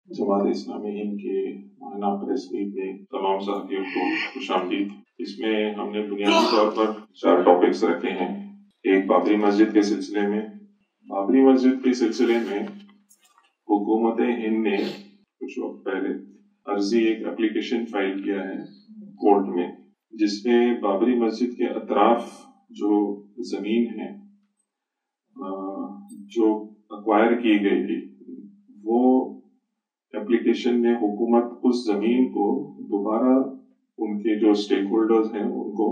جماعت اسلامی ہند کے ماہانہ press meat میں تمام صحافیوں کو خوش آمدید۔ اس میں ہم نے بنیادی طور پر 4 ٹاپکس رکھے ہیں۔ ایک بابری مسجد کے سلسلے میں حکومت ہند نے کچھ وقت پہلے عرضی ایک اپلیکیشن فائل کیا ہے کورٹ میں، جس میں بابری مسجد کے اطراف جو زمین ہے جو اکوائر کی گئی تھی، وہ اپلیکیشن میں حکومت اس زمین کو دوبارہ ان کے جو اسٹیک ہولڈرز ہیں ان کو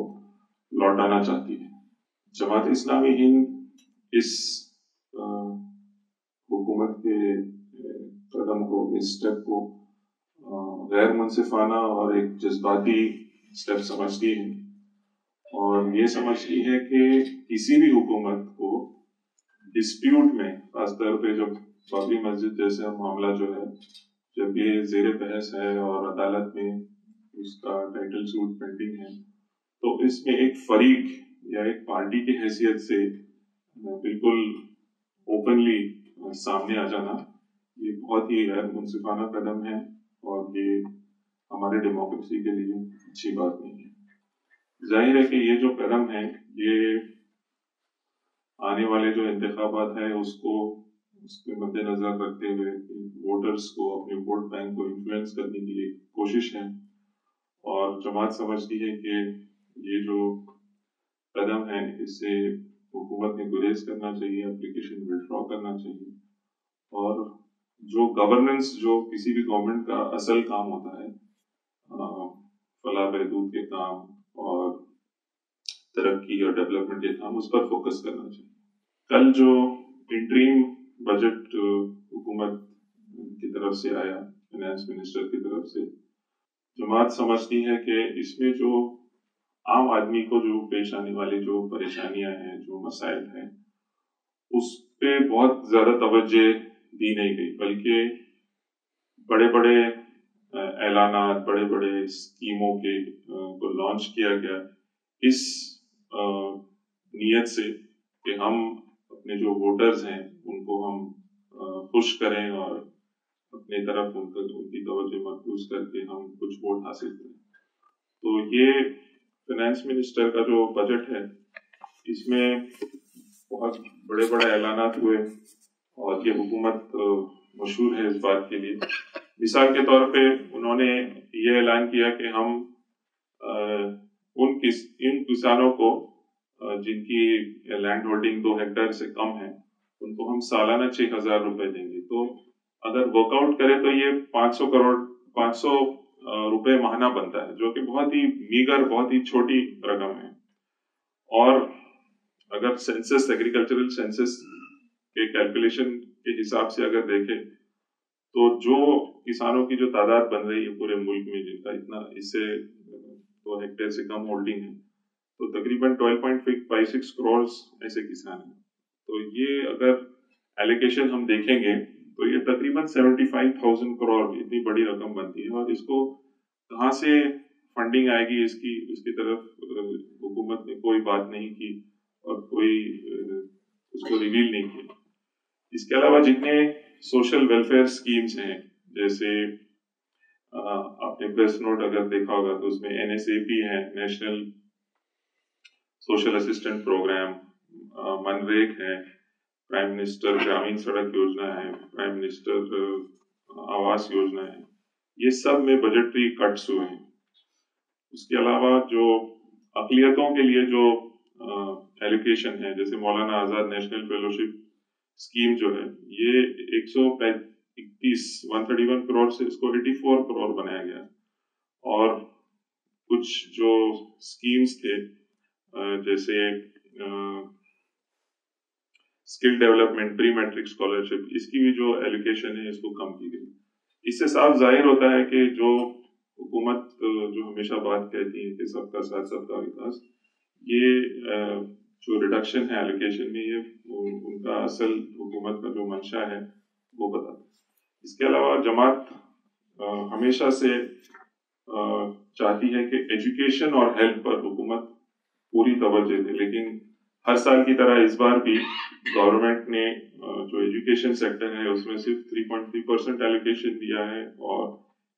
لوٹانا چاہتی ہے۔ جماعت اسلامی ہند اس حکومت کے قدم کو، اس اسٹیپ کو غیر منصفانہ اور ایک جذباتی اسٹیپ سمجھتی ہے، اور یہ سمجھتی ہے کہ کسی بھی حکومت کو ڈسپیوٹ میں، خاص طور پہ جب بابری مسجد جیسا معاملہ جو ہے، جب یہ زیر بحث ہے اور عدالت میں اس کا ٹائٹل سوٹ پینڈنگ ہے، تو اس میں ایک فریق یا ایک پارٹی کی حیثیت سے بالکل اوپنلی سامنے آ جانا یہ بہت ہی غیر منصفانہ قدم ہے، اور یہ ہمارے ڈیموکریسی کے لیے اچھی بات نہیں ہے۔ ظاہر ہے کہ یہ جو قدم ہے، یہ آنے والے جو انتخابات ہیں اس کے مد نظر رکھتے ہوئے ووٹرز کو، اپنے ووٹ بینک کو انفلوئنس کرنے کی ایک کوشش ہے، اور جماعت سمجھتی ہے کہ یہ جو قدم ہے اس سے حکومت نے گریز کرنا چاہیے، اپلیکیشن وڈرا کرنا چاہیے، اور جو گورننس، جو کسی بھی گورنمنٹ کا اصل کام ہوتا ہے، فلاح بہبود کے کام اور ترقی اور ڈیولپمنٹ کے کام، اس پر فوکس کرنا چاہیے۔ کل جو انٹریم بجٹ حکومت کی طرف سے آیا، فائنانس منسٹر کی طرف سے، جماعت سمجھتی ہے کہ اس میں جو عام آدمی کو جو پیش آنے والی جو پریشانیاں ہیں، جو مسائل ہیں، اس پہ بہت زیادہ توجہ دی نہیں گئی، بلکہ بڑے بڑے اعلانات، بڑے بڑے اسکیموں کو لانچ کیا گیا اس نیت سے کہ ہم اپنے جو ووٹرز ہیں ان کو ہم خوش کریں اور اپنی طرف ان کی توجہ مرکوز کر کے ہم کچھ ووٹ حاصل کریں۔ تو یہ فائنانس منسٹر کا جو بجٹ ہے، اس میں بہت بڑے بڑے اعلانات ہوئے، اور یہ حکومت مشہور ہے اس بات کے لیے۔ مثال کے طور پہ انہوں نے یہ اعلان کیا کہ ہم ان کسانوں کو جن کی لینڈ ہولڈنگ 2 ہیکٹر سے کم ہے، ان کو ہم سالانہ 6,000 روپے دیں گے۔ تو اگر ورک آؤٹ کرے تو یہ 500 روپے ماہانہ بنتا ہے، جو کہ بہت ہی میگر، بہت ہی چھوٹی رقم ہے۔ اور اگر سینسس، ایگریکلچرل سینسس کے کیلکولیشن کے حساب سے اگر دیکھیں تو جو کسانوں کی جو تعداد بن رہی ہے پورے ملک میں، جن کا اتنا اس سے 2 ہیکٹر سے کم ہولڈنگ ہے، تو تقریباً 12.56 کروڑ ایسے کسان ہیں۔ تو یہ اگر ایلوکیشن ہم دیکھیں گے تو یہ تقریباً 75,000 کروڑ، اتنی بڑی رقم بنتی ہے، اور اس کو کہاں سے فنڈنگ آئے گی، اس کی طرف حکومت نے کوئی بات نہیں کی اور کوئی اس کو ریویل نہیں کیا۔ اس کے علاوہ جتنے سوشل ویلفیئر اسکیمز ہیں، جیسے آپ نے پریس نوٹ اگر دیکھا ہوگا تو اس میں NSAP ہے، نیشنل سوشل اسسٹنٹ پروگرام، منریگ ہے، پرائم منسٹر گرامین سڑک یوجنا ہے، پرائم منسٹر آواس یوجنا ہے، یہ سب میں بجٹری کٹس ہوئے ہیں۔ اس کے علاوہ جو اقلیتوں کے لیے جو ایلوکیشن ہے، جیسے Maulana Azad national fellowship scheme جو ہے، یہ 131 کروڑ سے اس کو 84 کروڑ بنایا گیا، اور کچھ جو اسکیمز تھے جیسے اسکل ڈیولپمنٹ، پری میٹرک اسکالرشپ، اس کی بھی جو ایلوکیشن ہے اس کو کم کی گئی۔ اس سے صاف ظاہر ہوتا ہے کہ جو حکومت جو ہمیشہ بات کہتی ہے کہ سب کا ساتھ سب کا وکاس، یہ جو ریڈکشن ہے ایلوکیشن میں، یہ ان کا اصل حکومت کا جو منشا ہے وہ بتاتا ہے۔ اس کے علاوہ جماعت ہمیشہ سے چاہتی ہے کہ ایجوکیشن اور ہیلتھ پر حکومت پوری توجہ دے، لیکن ہر سال کی طرح اس بار بھی گورنمنٹ نے جو ایجوکیشن سیکٹر ہے اس میں صرف 3.3% ایلوکیشن دیا ہے اور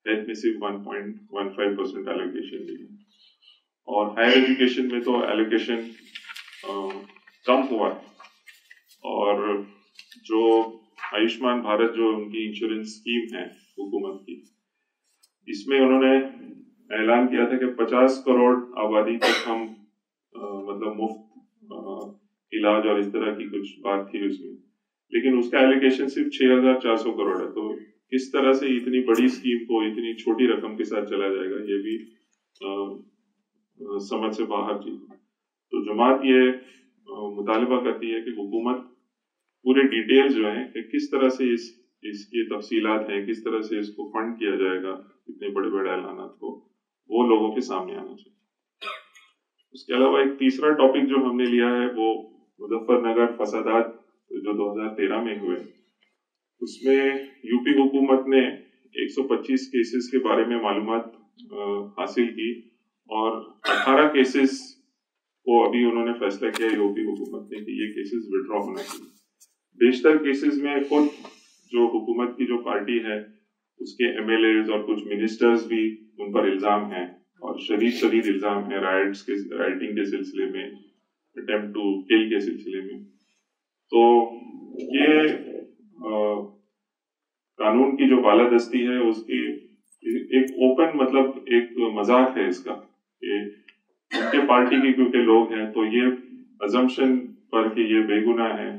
ہیلتھ میں صرف 1.15% ایلوکیشن دی ہے. اور ہائر ایجوکیشن میں تو ایلوکیشن کم ہوا ہے. اور جو آیوشمان بھارت جو ان کی انشورنس اسکیم ہے حکومت کی، اس میں انہوں نے اعلان کیا تھا کہ 50 کروڑ آبادی تک ہم مطلب مفت علاج اور اس طرح کی کچھ بات تھی اس میں، لیکن اس کا ایلوکیشن صرف 6,400 کروڑ ہے. تو کس طرح سے اتنی بڑی اسکیم کو اتنی چھوٹی رقم کے ساتھ چلا جائے گا، یہ بھی سمجھ سے باہر چیز. تو جماعت یہ مطالبہ کرتی ہے کہ حکومت پورے ڈیٹیل جو ہیں کہ کس طرح سے اس کی تفصیلات ہیں، کس طرح سے اس کو فنڈ کیا جائے گا اتنے بڑے بڑے اعلانات کو، وہ لوگوں کے سامنے آنا چاہیے. اس کے علاوہ ایک تیسرا ٹاپک جو ہم نے لیا ہے وہ مظفر نگر فسادات جو 2013 میں ہوئے، اس میں یو پی حکومت نے 125 کیسز کے بارے میں معلومات حاصل کی اور 18 کیسز کو ابھی انہوں نے فیصلہ کیا یو پی حکومت نے کہ یہ کیسز وڈرا ہونا چاہیے. بیشتر کیسز میں خود جو حکومت کی جو پارٹی ہے اس کے ایم ایل ایز اور کچھ منسٹرز بھی ان پر الزام ہیں اور شدید الزام ہیں رائٹنگ کے سلسلے میں، اٹیمپٹ ٹو کل کے سلسلے میں. تو یہ قانون کی جو بالادستی ہے اس کی ایک اوپن مطلب ایک مذاق ہے اس کا کہ ان کے پارٹی کے کیونکہ لوگ ہیں تو یہ ازمپشن پر کہ یہ بے گناہ ہیں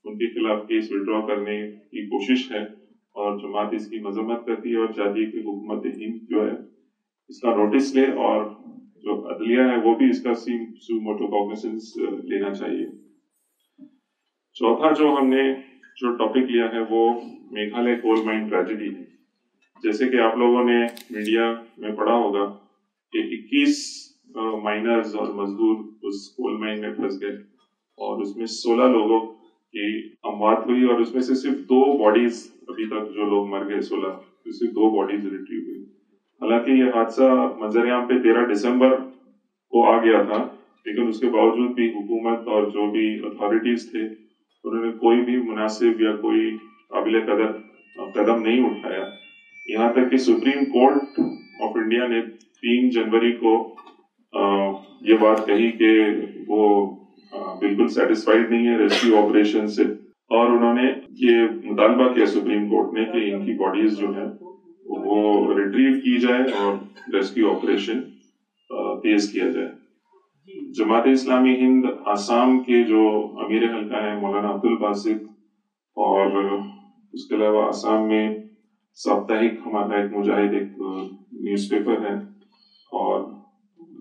ان کے خلاف کیس وڈرا کرنے کی کوشش ہے اور جماعت اس کی مذمت کرتی ہے اور چاہتی ہے کہ حکومت ہند جو ہے اس کا نوٹس لے اور جو عدلیہ ہے وہ بھی اس کا سو موٹو کاگنیسنس لینا چاہیے. چوتھا جو ہم نے جو ٹاپک لیا ہے وہ میگھالیہ کول مائن ٹریجڈی ہے. جیسے کہ آپ لوگوں نے میڈیا میں پڑھا ہوگا کہ 21 مائنرز اور مزدور اس کول مائن میں پھنس گئے اور اس میں 16 لوگوں کی اموات ہوئی اور اس میں سے صرف 2 باڈیز ابھی تک جو لوگ مر گئے 16 صرف 2 باڈیز ریٹریو ہوئی. حالانکہ یہ حادثہ منظر عام پہ 13 دسمبر کو آ گیا تھا، لیکن اس کے باوجود بھی حکومت اور جو بھی اتھارٹیز تھے انہوں نے کوئی بھی مناسب یا کوئی قابل قدر قدم نہیں اٹھایا. یہاں تک کہ سپریم کورٹ آف انڈیا نے 3 جنوری کو یہ بات کہی کہ وہ بالکل سیٹسفائیڈ نہیں ہے ریسکیو آپریشن سے اور انہوں نے یہ مطالبہ کیا سپریم کورٹ نے کہ ان کی باڈیز جو ہیں وہ ریٹریو کی جائے اور ریسکیو آپریشن تیز کیا جائے. جماعت اسلامی ہند آسام کے جو امیر حلقہ ہیں مولانا عبد الباسط اور اس کے علاوہ آسام میں ساپتاہک ہمارا ایک مجاہد ایک نیوز پیپر ہے اور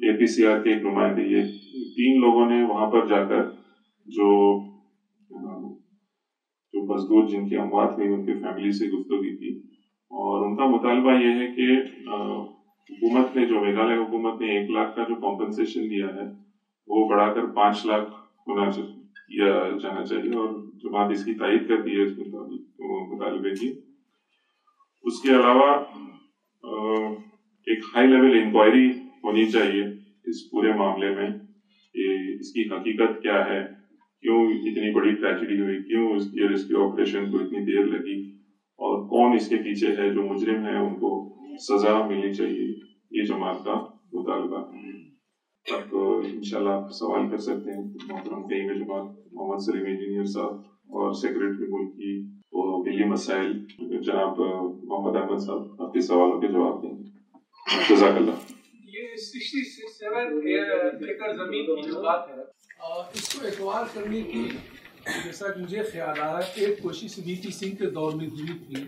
اے پی سی آر کے ایک نمائندے، یہ 3 لوگوں نے وہاں پر جا کر جو مزدور جن کی اموات ہوئی ان کے فیملی سے گفتگو کی اور ان کا مطالبہ یہ ہے کہ حکومت نے جو میگھالیہ حکومت نے 1 لاکھ کا جو کمپنسیشن دیا ہے وہ بڑھا کر 5 لاکھ ہونا کیا جانا چاہیے اور جماعت اس کی تائید کرتی ہے اس مطالبے کی. اس کے علاوہ ایک ہائی لیول انکوائری ہونی چاہیے اس پورے معاملے میں کہ اس کی حقیقت کیا ہے، کیوں اتنی بڑی ٹریجڈی ہوئی، کیوں اس کی ریسکیو آپریشن کو اتنی دیر لگی اور کون اس کے پیچھے ہے، جو مجرم ہیں ان کو سزا ملنی چاہیے. یہ جماعت کا مطالبہ ہے. اب انشاءاللہ آپ سوال کر سکتے ہیں محترم کہیں گے جماعت محمد سلیم انجینئر صاحب اور سیکریٹری ملکی وہ ملی مسائل جناب محمد احمد صاحب آپ کے سوالوں کے جواب دیں گے. جزاک اللہ. یہ 67 ایکڑ زمین کی جو بات ہے اس کو ایکوائر کرنے کی جیسا کہ مجھے خیال آ رہا ہے ایک کوشش وی پی سنگھ کے دور میں ہوئی تھی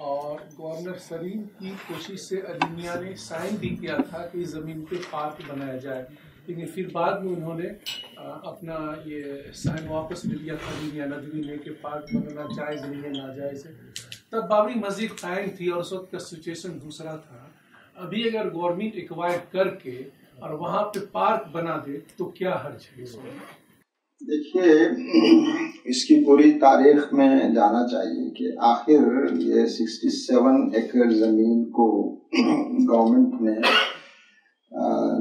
اور گورنر سرین کی کوشش سے علی میاں نے سائن بھی کیا تھا کہ اس زمین پہ پارک بنایا جائے، لیکن پھر بعد میں انہوں نے اپنا یہ سائن واپس لے لیا تھا علی میاں ندوی نے کہ پارک بنانا جائز نہیں ہے ناجائز ہے. تب بابری مسجد قائم تھی اور اس وقت کا سچویشن دوسرا تھا. ابھی اگر گورنمنٹ ایکوائر کر کے اور وہاں پہ پارک بنا دے تو کیا حرج ہے اس میں؟ دیکھیے اس کی پوری تاریخ میں جانا چاہیے کہ آخر یہ 67 ایکڑ زمین کو گورنمنٹ نے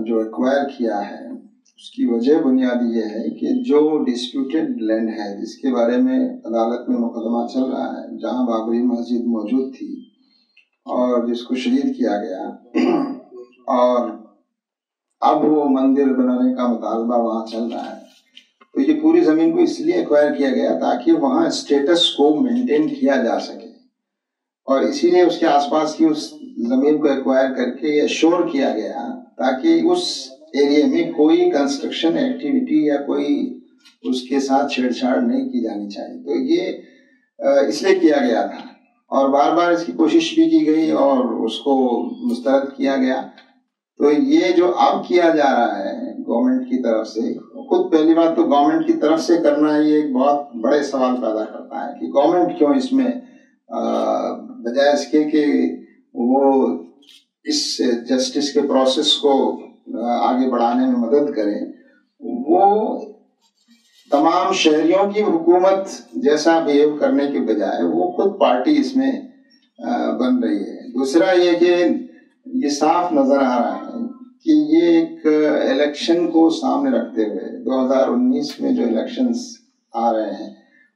جو ایکوائر کیا ہے اس کی وجہ بنیادی یہ ہے کہ جو ڈسپیوٹیڈ لینڈ ہے جس کے بارے میں عدالت میں مقدمہ چل رہا ہے، جہاں بابری مسجد موجود تھی اور جس کو شہید کیا گیا، اور اب وہ مندر بنانے کا مطالبہ وہاں چل رہا ہے، تو یہ پوری زمین کو اس لیے ایکوائر کیا گیا تاکہ وہاں اسٹیٹس کو مینٹین کیا جا سکے، اور اسی لیے اس کے آس پاس کی اس زمین کو ایکوائر کر کے یہ ایشور کیا گیا تاکہ اس ایریا میں کوئی کنسٹرکشن ایکٹیویٹی یا کوئی اس کے ساتھ چھیڑ چھاڑ نہیں کی جانی چاہیے۔ تو یہ اس لیے کیا گیا تھا، اور بار بار اس کی کوشش بھی کی گئی اور اس کو مسترد کیا گیا۔ تو یہ جو اب کیا جا رہا ہے گورنمنٹ کی طرف سے، خود پہلی بات تو گورنمنٹ کی طرف سے کرنا یہ ایک بہت بڑے سوال پیدا کرتا ہے کہ گورنمنٹ کیوں اس میں بجائے اس کے کہ وہ اس جسٹس کے پروسیس کو آگے بڑھانے میں مدد کرے، وہ تمام شہریوں کی حکومت جیسا بہیو کرنے کے بجائے وہ خود پارٹی اس میں بن رہی ہے۔ دوسرا یہ کہ یہ صاف نظر آ رہا ہے کہ یہ ایک الیکشن کو سامنے رکھتے ہوئے 2019 میں جو الیکشنز آ رہے ہیں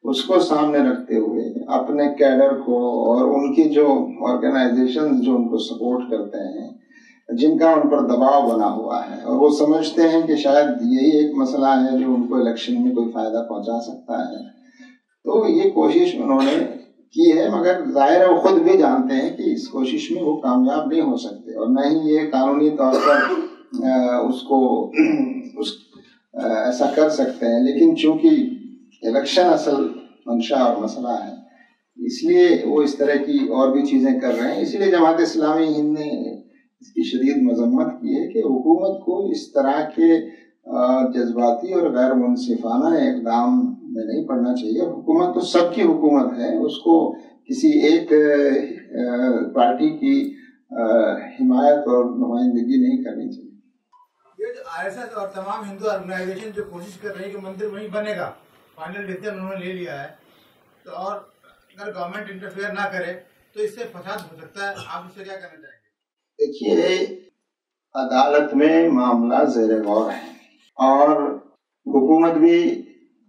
اس کو سامنے رکھتے ہوئے اپنے کیڈر کو اور ان کی جو آرگنائزیشن جو ان کو سپورٹ کرتے ہیں، جن کا ان پر دباؤ بنا ہوا ہے، اور وہ سمجھتے ہیں کہ شاید یہی ایک مسئلہ ہے جو ان کو الیکشن میں کوئی فائدہ پہنچا سکتا ہے، تو یہ کوشش انہوں نے کی ہے، مگر ظاہر ہے وہ خود بھی جانتے ہیں کہ اس کوشش میں وہ کامیاب نہیں ہو سکتے، اور نہ ہی یہ قانونی طور پر اس کو ایسا کر سکتے ہیں۔ لیکن چونکہ الیکشن اصل منشا اور مسئلہ ہے، اس لیے وہ اس طرح کی اور بھی چیزیں کر رہے ہیں۔ اسی لیے جماعت اسلامی ہند نے اس کی شدید مذمت کی ہے کہ حکومت کو اس طرح کے جذباتی اور غیر منصفانہ اقدام میں نہیں پڑنا چاہیے۔ حکومت تو سب کی حکومت ہے، اس کو کسی ایک پارٹی کی حمایت اور نمائندگی نہیں کرنی چاہیے۔ یہ جو RSS اور تمام ہندو آرگنائزیشن جو کوشش کر رہی ہے کہ مندر وہیں بنے گا، فائنل ڈیسیژن انہوں نے لے لیا ہے، تو اور اگر گورنمنٹ انٹرفیئر نہ کرے تو اس سے فساد ہو سکتا ہے، آپ اس سے کیا کہنا چاہیں گے؟ دیکھیے، عدالت میں معاملہ زیر غور ہے، اور حکومت بھی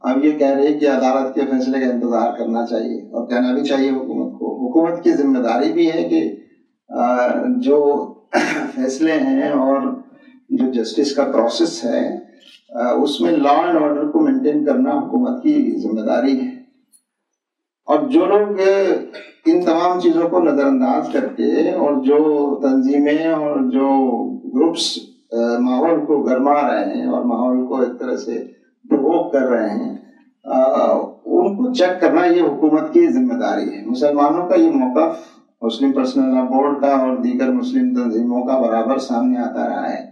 اب یہ کہہ رہی ہے کہ عدالت کے فیصلے کا انتظار کرنا چاہیے، اور کہنا بھی چاہیے حکومت کو۔ حکومت کی ذمہ داری بھی ہے کہ جو فیصلے ہیں اور جو جسٹس کا پروسیس ہے اس میں لا اینڈ آرڈر کو مینٹین کرنا حکومت کی ذمہ داری ہے، اور جو لوگ ان تمام چیزوں کو نظر انداز کر کے اور جو تنظیمیں اور جو گروپس ماحول کو گرما رہے ہیں اور ماحول کو ایک طرح سے پرووک کر رہے ہیں، ان کو چیک کرنا یہ حکومت کی ذمہ داری ہے۔ مسلمانوں کا یہ موقف مسلم پرسنل لا بورڈ کا اور دیگر مسلم تنظیموں کا برابر سامنے آتا رہا ہے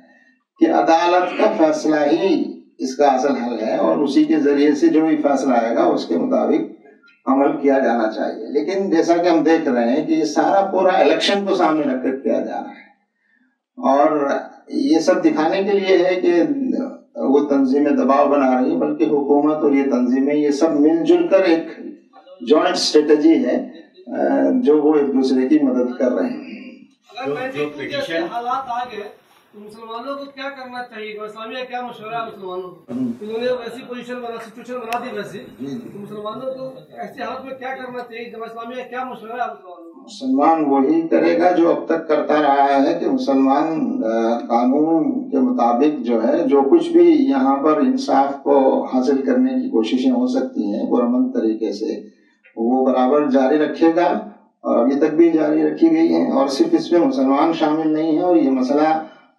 کہ عدالت کا فیصلہ ہی اس کا اصل حل ہے، اور اسی کے ذریعے سے جو بھی فیصلہ آئے گا اس کے مطابق عمل کیا جانا چاہیے۔ لیکن جیسا کہ ہم دیکھ رہے ہیں کہ یہ سارا پورا الیکشن کو سامنے رکھ کر کیا جا رہا ہے، اور یہ سب دکھانے کے لیے ہے کہ وہ تنظیمیں دباؤ بنا رہی ہیں، بلکہ حکومت اور یہ تنظیمیں یہ سب مل جل کر ایک جوائنٹ اسٹریٹجی ہے جو وہ ایک دوسرے کی مدد کر رہے ہیں۔ اگر میں دیکھوں جیسے حالات آ گئے تو مسلمانوں کو کیا کرنا چاہیے؟ اسلامیہ کیا مشورہ ہے مسلمانوں کو؟ انہوں نے ویسی پوزیشن سچویشن بنا دی ویسی، تو مسلمانوں کو ایسے حالات میں کیا کرنا چاہیے؟ جب اسلامیہ کیا مشورہ ہے مسلمانوں کو؟ مسلمان وہی کرے گا جو اب تک کرتا رہا ہے، کہ مسلمان قانون کے مطابق جو ہے جو کچھ بھی یہاں پر انصاف کو حاصل کرنے کی کوششیں ہو سکتی ہیں پرامن طریقے سے، وہ برابر جاری رکھے گا، اور ابھی تک بھی جاری رکھی گئی ہیں۔ اور صرف اس میں مسلمان شامل نہیں ہیں، اور یہ مسئلہ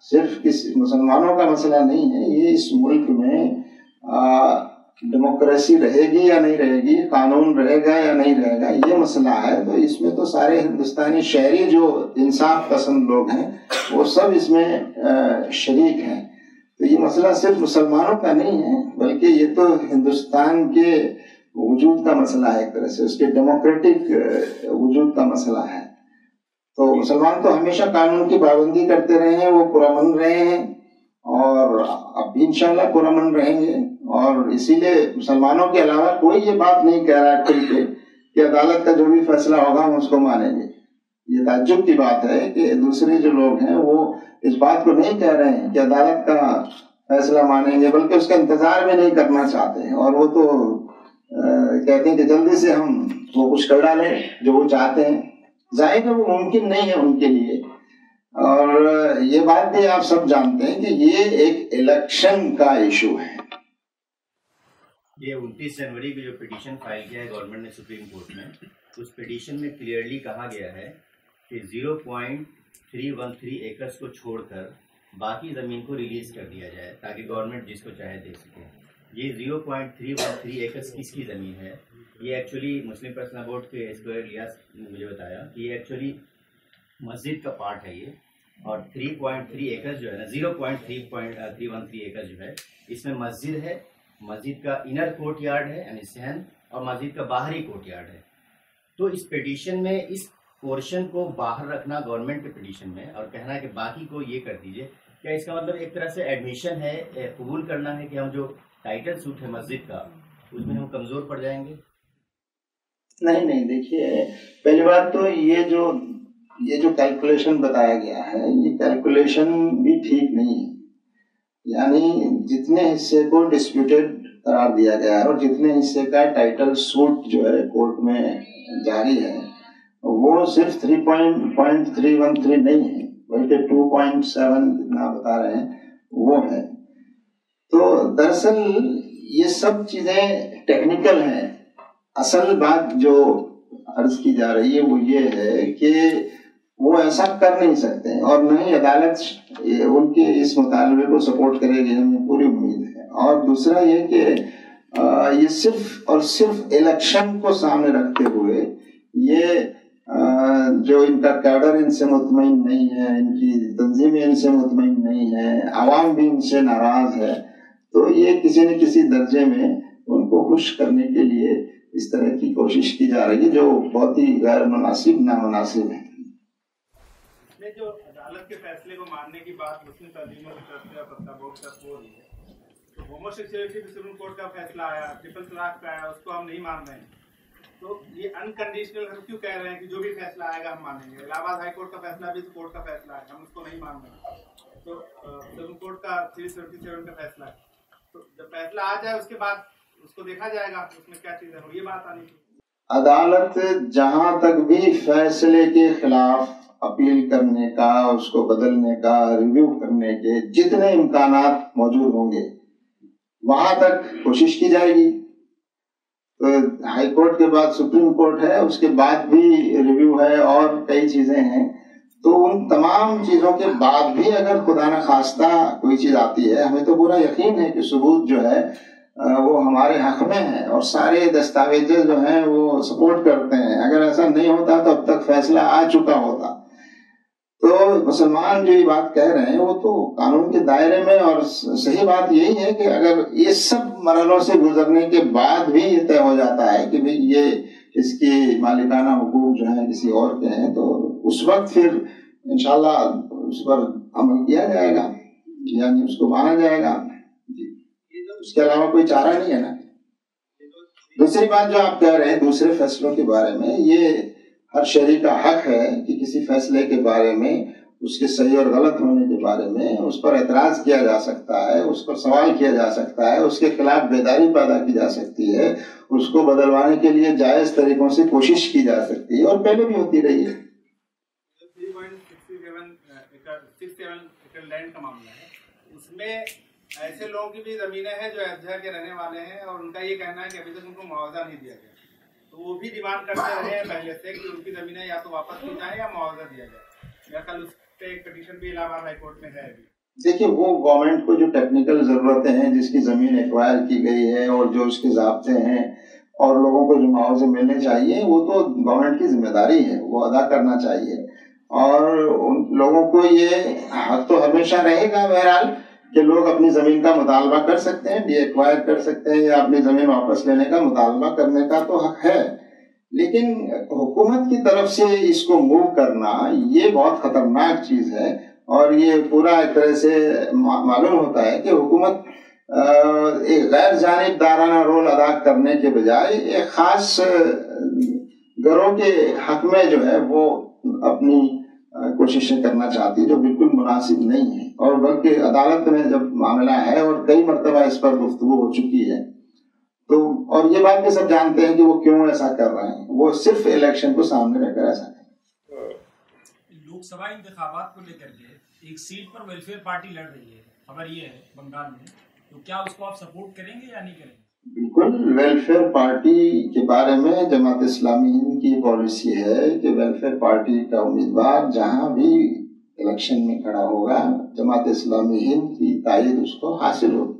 صرف مسلمانوں کا مسئلہ نہیں ہے، یہ اس ملک میں ڈیموکریسی رہے گی یا نہیں رہے گی، قانون رہے گا یا نہیں رہے گا، یہ مسئلہ ہے۔ تو اس میں تو سارے ہندوستانی شہری جو انصاف پسند لوگ ہیں وہ سب اس میں شریک ہیں۔ تو یہ مسئلہ صرف مسلمانوں کا نہیں ہے، بلکہ یہ تو ہندوستان کے وجود کا مسئلہ ہے، ایک طرح سے اس کے ڈیموکریٹک وجود کا مسئلہ ہے۔ تو مسلمان تو ہمیشہ قانون کی پابندی کرتے رہے ہیں، وہ پرامن رہے ہیں، اور اب بھی انشاءاللہ پرامن رہیں گے۔ اور اسی لیے مسلمانوں کے علاوہ کوئی یہ بات نہیں کہہ رہا ہے کھل کے کہ عدالت کا جو بھی فیصلہ ہوگا ہم اس کو مانیں گے۔ یہ تعجب کی بات ہے کہ دوسرے جو لوگ ہیں وہ اس بات کو نہیں کہہ رہے ہیں کہ عدالت کا فیصلہ مانیں گے، بلکہ اس کا انتظار بھی نہیں کرنا چاہتے ہیں، اور وہ تو کہتے ہیں کہ جلدی سے ہم وہ کچھ کر ڈالیں جو وہ چاہتے ہیں. ظاہر ہے وہ ممکن نہیں ہے ان کے لیے. اور یہ بات بھی آپ سب جانتے ہیں کہ یہ ایک الیکشن کا ایشو ہے. یہ 29 جنوری کو جو پٹیشن فائل کیا ہے گورنمنٹ نے سپریم کورٹ میں، اس پٹیشن میں کلیئرلی کہا گیا ہے کہ 0.313 ایکڑز کو چھوڑ کر باقی زمین کو ریلیز کر دیا جائے تاکہ گورنمنٹ جس کو چاہے دے سکے. یہ 0.313 ایکڑز کس کی زمین ہے؟ یہ ایکچولی مسلم پرسنل بورڈ کے اسکوائر الیاس نے مجھے بتایا کہ یہ ایکچولی مسجد کا پارٹ ہے یہ، اور 3.3 ایکڑز جو ہے نا 0.313 ایکڑز جو ہے اس میں مسجد ہے، مسجد کا انر کورٹ یارڈ ہے یعنی صحن، اور مسجد کا باہری کورٹ یارڈ ہے. تو اس پٹیشن میں اس پورشن کو باہر رکھنا گورنمنٹ کے پٹیشن میں اور کہنا ہے کہ باقی کو یہ کر دیجئے، کیا اس کا مطلب ایک طرح سے ایڈمیشن ہے، قبول کرنا ہے کہ ہم جو ٹائٹل سوٹ ہے مسجد کا اس میں ہم کمزور پڑ جائیں گے؟ نہیں، دیکھیے پہلی بات تو یہ جو کیلکولیشن بتایا گیا ہے یہ کیلکولیشن بھی ٹھیک نہیں ہے. یعنی جتنے حصے کو ڈسپیوٹیڈ قرار دیا گیا ہے اور جتنے حصے کا ٹائٹل سوٹ جو ہے کورٹ میں جاری ہے وہ صرف 3.313 نہیں ہے بلکہ 2.7 جتنا بتا رہے ہیں وہ ہے. تو دراصل یہ سب چیزیں ٹیکنیکل ہیں. اصل بات جو عرض کی جا رہی ہے وہ یہ ہے کہ وہ ایسا کر نہیں سکتے اور نہ ہی عدالت ان کے اس مطالبے کو سپورٹ کرے گی، ہمیں پوری امید ہے. اور دوسرا یہ کہ یہ صرف اور صرف الیکشن کو سامنے رکھتے ہوئے یہ جو ان کا کیڈر ان سے مطمئن نہیں ہے، ان کی تنظیمیں ان سے مطمئن نہیں ہے، عوام بھی ان سے ناراض ہے، تو یہ کسی نہ کسی درجے میں ان کو خوش کرنے کے لیے اس طرح کی کوشش کی جا رہی ہے جو بہت ہی غیر مناسب نامناسب ہے. جو عدالت کے فیصلے کو ماننے کی بات مسلم تنظیموں کی طرف سے پرسنل بورڈ کی طرف ہو رہی ہے، تو ہومو سیکسولیٹی پہ سپریم کورٹ کا فیصلہ آیا، ٹرپل طلاق کا آیا، اس کو ہم نہیں مان رہے ہیں. تو یہ انکنڈیشنل ہم کیوں کہہ رہے ہیں کہ جو بھی فیصلہ آئے گا ہم مانیں گے؟ الہ آباد ہائی کورٹ کا فیصلہ بھی کورٹ کا فیصلہ ہے، ہم اس کو نہیں مان رہے. تو سپریم کورٹ کا 377 کا فیصلہ ہے، تو جب فیصلہ آ جائے اس کے بعد اس کو دیکھا جائے گا اس میں کیا چیز ہے، یہ بات آنی چاہیے. عدالت جہاں تک بھی فیصلے کے خلاف اپیل کرنے کا، اس کو بدلنے کا، ریویو کرنے کے جتنے امکانات موجود ہوں گے وہاں تک کوشش کی جائے گی. تو ہائی کورٹ کے بعد سپریم کورٹ ہے، اس کے بعد بھی ریویو ہے اور کئی چیزیں ہیں. تو ان تمام چیزوں کے بعد بھی اگر خدا نخواستہ کوئی چیز آتی ہے، ہمیں تو پورا یقین ہے کہ ثبوت جو ہے وہ ہمارے حق میں ہے اور سارے دستاویز جو ہیں وہ سپورٹ کرتے ہیں. اگر ایسا نہیں ہوتا تو اب تک فیصلہ آ چکا ہوتا. تو مسلمان جو یہ بات کہہ رہے ہیں وہ تو قانون کے دائرے میں، اور صحیح بات یہی ہے کہ اگر یہ سب مرحلوں سے گزرنے کے بعد بھی یہ طے ہو جاتا ہے کہ بھئی یہ اس کی مالکانہ حقوق جو ہیں کسی اور کے ہیں، تو اس وقت پھر انشاءاللہ اس پر عمل کیا جائے گا، یعنی اس کو مانا جائے گا. اس کے علاوہ کوئی چارہ نہیں ہے نا. دوسری بات جو آپ کہہ رہے ہیں دوسرے فیصلوں کے بارے میں، یہ ہر شہری کا حق ہے کہ کسی فیصلے کے بارے میں، اس کے صحیح اور غلط ہونے کے بارے میں اس پر اعتراض کیا جا سکتا ہے، اس پر سوال کیا جا سکتا ہے، اس کے خلاف بیداری پیدا کی جا سکتی ہے، اس کو بدلوانے کے لیے جائز طریقوں سے کوشش کی جا سکتی ہے اور پہلے بھی ہوتی رہی ہے. 3.67 ایکڑ لینڈ کا معاملہ ہے، اس میں ایسے لوگوں کی بھی زمینیں ہیں جو ایودھیا کے رہنے والے ہیں اور ان کا یہ کہنا ہے کہ ابھی تک ان کو معاوضہ نہیں دیا گیا. تو وہ بھی ڈیمانڈ کرتے رہے ہیں پہلے سے کہ ان کی زمینیں یا تو واپس کی جائیں یا معاوضہ دیا جائے. میرا خیال اس پہ ایک پٹیشن بھی الہ آباد ہائی کورٹ میں ہے ابھی. دیکھیے وہ گورنمنٹ کو جو ٹیکنیکل ضرورتیں ہیں، جس کی زمین ایکوائر کی گئی ہے اور جو اس کے ضابطے ہیں اور لوگوں کو جو معاوضے ملنے چاہیے، وہ تو گورنمنٹ کی ذمہ داری ہے، وہ ادا کرنا چاہیے. اور ان لوگوں کو یہ حق تو ہمیشہ رہے گا بہرحال کہ لوگ اپنی زمین کا مطالبہ کر سکتے ہیں، ڈی ایکوائر کر سکتے ہیں یا اپنی زمین واپس لینے کا مطالبہ کرنے کا تو حق ہے. لیکن حکومت کی طرف سے اس کو موو کرنا یہ بہت خطرناک چیز ہے، اور یہ پورا ایک طرح سے معلوم ہوتا ہے کہ حکومت ایک غیر جانبدارانہ رول ادا کرنے کے بجائے ایک خاص گروہ کے حق میں جو ہے وہ اپنی کوششیں کرنا چاہتی ہے جو بالکل مناسب نہیں ہے، اور بلکہ عدالت میں جب معاملہ ہے اور کئی مرتبہ اس پر گفتگو ہو چکی ہے تو، اور یہ بات بھی سب جانتے ہیں کہ وہ کیوں ایسا کر رہے ہیں، وہ صرف الیکشن کو سامنے رکھ کر ایسا کریں۔ لوک سبھا انتخابات کو لے کر کے ایک سیٹ پر ویلفیئر پارٹی لڑ رہی ہے، خبر یہ ہے بنگال میں، تو کیا اس کو آپ سپورٹ کریں گے یا نہیں کریں گے؟ بالکل، ویلفیئر پارٹی کے بارے میں جماعت اسلامی ہند کی پالیسی ہے کہ ویلفیئر پارٹی کا امیدوار جہاں بھی الیکشن میں کھڑا ہوگا جماعت اسلامی ہند کی تائید اس کو حاصل ہوگی۔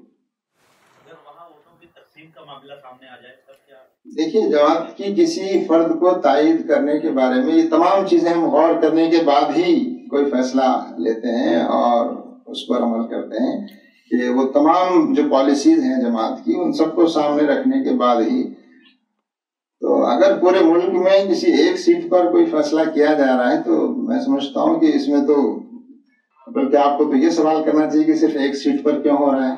اگر وہاں ووٹوں کی تقسیم کا معاملہ سامنے آ جائے تب کیا؟ دیکھیے، جماعت کی کسی فرد کو تائید کرنے کے بارے میں یہ تمام چیزیں ہم غور کرنے کے بعد ہی کوئی فیصلہ لیتے ہیں اور اس پر عمل کرتے ہیں کہ وہ تمام جو پالیسیز ہیں جماعت کی ان سب کو سامنے رکھنے کے بعد ہی، تو اگر پورے ملک میں کسی ایک سیٹ پر کوئی فیصلہ کیا جا رہا ہے تو میں سمجھتا ہوں کہ اس میں تو بلکہ آپ کو تو یہ سوال کرنا چاہیے کہ صرف ایک سیٹ پر کیوں ہو رہا ہے۔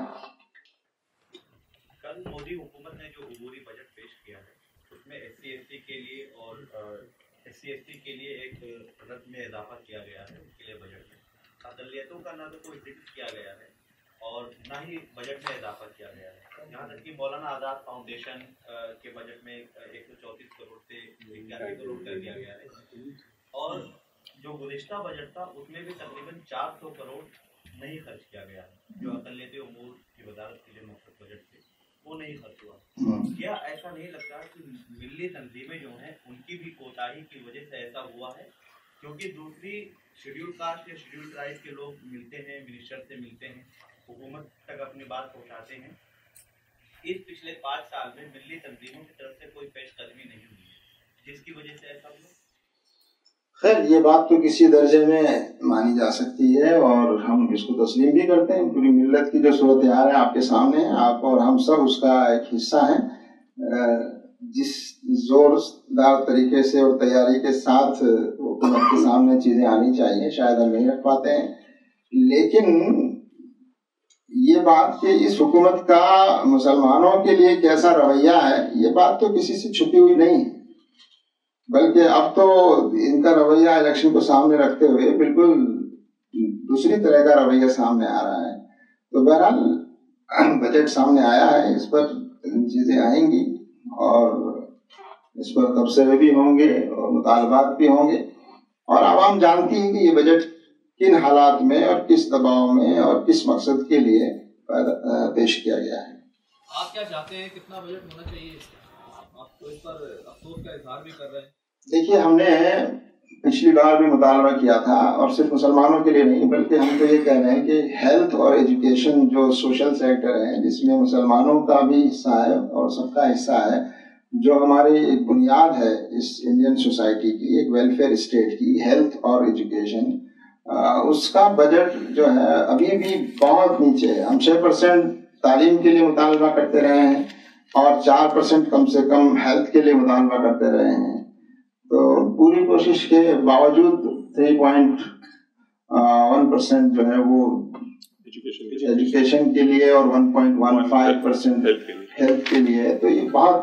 کل مودی حکومت نے جو عبوری بجٹ پیش کیا ہے اس میں SC ST کے لیے اور SC ST کے لیے ایک رقم میں اضافہ کیا گیا ہے، اس کے لیے بجٹ میں اقلیتوں کا نہ تو کوئی ذکر کیا گیا ہے اور نہ ہی بجٹ میں اضافہ کیا گیا ہے۔ یہاں تک کہ مولانا آزاد فاؤنڈیشن کے بجٹ میں 134 کروڑ سے 91 کروڑ کر دیا گیا ہے، اور جو گزشتہ بجٹ تھا اس میں بھی تقریباً 400 کروڑ نہیں خرچ کیا گیا ہے، جو اقلیتی امور کی وزارت کے لیے مخصوص بجٹ تھے وہ نہیں خرچ ہوا۔ کیا ایسا نہیں لگتا کہ ملی تنظیمیں جو ہیں ان کی بھی کوتاہی کی وجہ سے ایسا ہوا ہے؟ کیونکہ دوسری شیڈیول کاسٹ یا شیڈیول ٹرائب کے لوگ ملتے ہیں، منسٹر سے ملتے ہیں، حکومت تک اپنی بات پہنچاتے ہیں، اس پچھلے 5 سال میں ملی تنظیموں کی طرف سے کوئی پیش قدمی نہیں ہوئی ہے، جس کی وجہ سے ایسا ہوا۔ خیر، یہ بات تو کسی درجے میں مانی جا سکتی ہے اور ہم اس کو تسلیم بھی کرتے ہیں۔ پوری ملت کی جو صورتحال ہے آپ کے سامنے ہے، آپ اور ہم سب اس کا ایک حصہ ہیں۔ جس زوردار طریقے سے اور تیاری کے ساتھ حکومت کے سامنے چیزیں آنی چاہیے شاید ہم نہیں رکھ پاتے ہیں، لیکن یہ بات کہ اس حکومت کا مسلمانوں کے لیے کیسا رویہ ہے یہ بات تو کسی سے چھپی ہوئی نہیں ہے، بلکہ اب تو ان کا رویہ الیکشن کو سامنے رکھتے ہوئے بالکل دوسری طرح کا رویہ سامنے آ رہا ہے۔ تو بہرحال بجٹ سامنے آیا ہے، اس پر چیزیں آئیں گی اور اس پر تبصرے بھی ہوں گے اور مطالبات بھی ہوں گے، اور عوام جانتی ہے کہ یہ بجٹ کن حالات میں اور کس دباؤ میں اور کس مقصد کے لیے پیش کیا گیا ہے۔ آپ کیا چاہتے ہیں، کتنا بجٹ ہونا چاہیے؟ آپ کو اس پر افسوس کا اظہار بھی کر رہے ہیں۔ دیکھیے، ہم نے پچھلی بار بھی مطالبہ کیا تھا، اور صرف مسلمانوں کے لیے نہیں بلکہ ہم تو یہ کہہ رہے ہیں کہ ہیلتھ اور ایجوکیشن جو سوشل سیکٹر ہے جس میں مسلمانوں کا بھی حصہ ہے اور سب کا حصہ ہے، جو ہماری ایک بنیاد ہے اس انڈین سوسائٹی کی، ایک ویلفیئر اسٹیٹ کی، ہیلتھ اور ایجوکیشن، اس کا بجٹ جو ہے ابھی بھی بہت نیچے ہے۔ ہم 6% تعلیم کے لیے مطالبہ کرتے رہے ہیں اور 4% کم سے کم ہیلتھ کے لیے مطالبہ کرتے رہے ہیں، تو پوری کوشش کے باوجود 3.1% جو ہے وہ ایجوکیشن کے لیے اور 1.15% ہیلتھ کے لیے، تو یہ بہت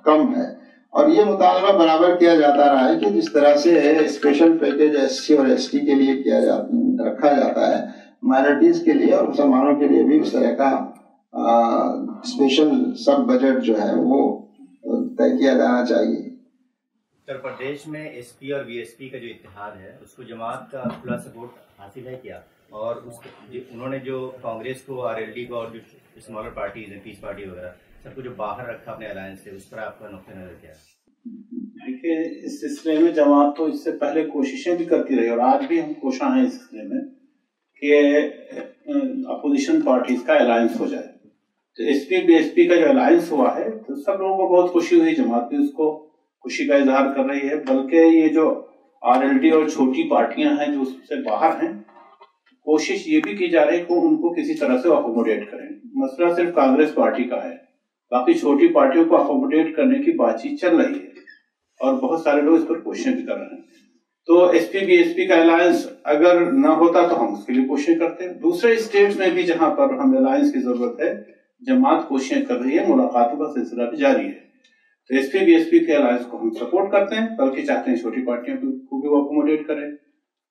کم ہے۔ اور یہ مطالبہ برابر کیا جاتا رہا ہے کہ جس طرح سے اسپیشل پیکیج SC اور ST کے لیے رکھا جاتا ہے، مائنورٹیز کے لیے اور مسلمانوں کے لیے بھی اس طرح کا اسپیشل سب بجٹ جو ہے وہ طے کیا جانا چاہیے۔ اتر پردیش میں SP اور BSP کا جو اتحاد ہے اس کو جماعت کا کھلا سپورٹ حاصل ہے کیا؟ اور انہوں نے جو کانگریس کو، RLD کو اور جو اسمالر پارٹیز ہیں، پیس پارٹی وغیرہ سب کو جو باہر رکھا اپنے الائنس سے، اس پر آپ کا نقطہ نظر کیا ہے؟ دیکھیے، اس سلسلے میں جماعت تو اس سے پہلے کوششیں بھی کرتی رہی اور آج بھی ہم کوشاں ہیں اس سلسلے میں کہ اپوزیشن پارٹیز کا الائنس ہو جائے۔ تو SP BSP کا جو الائنس ہوا ہے تو سب لوگوں کو بہت خوشی ہوئی، جماعت بھی اس کو خوشی کا اظہار کر رہی ہے، بلکہ یہ جو RLD اور چھوٹی پارٹیاں ہیں جو اس سے باہر ہیں، کوشش یہ بھی کی جا رہی ہے کہ ان کو کسی طرح سے اکوموڈیٹ کریں۔ مسئلہ صرف کانگریس پارٹی کا ہے، باقی چھوٹی پارٹیوں کو اکوموڈیٹ کرنے کی بات چیت چل رہی ہے اور بہت سارے لوگ اس پر کوششیں بھی کر رہے ہیں۔ تو SP BSP کا الائنس اگر نہ ہوتا تو ہم اس کے لیے کوششیں کرتے ہیں۔ دوسرے اسٹیٹس میں بھی جہاں پر ہمیں الائنس کی ضرورت ہے، جماعت کوششیں کر رہی ہے، ملاقاتوں کا سلسلہ بھی جاری ہے۔ تو SP BSP کے الائنس کو ہم سپورٹ کرتے ہیں، بلکہ چاہتے ہیں چھوٹی پارٹیوں کو بھی وہ اکوموڈیٹ کریں۔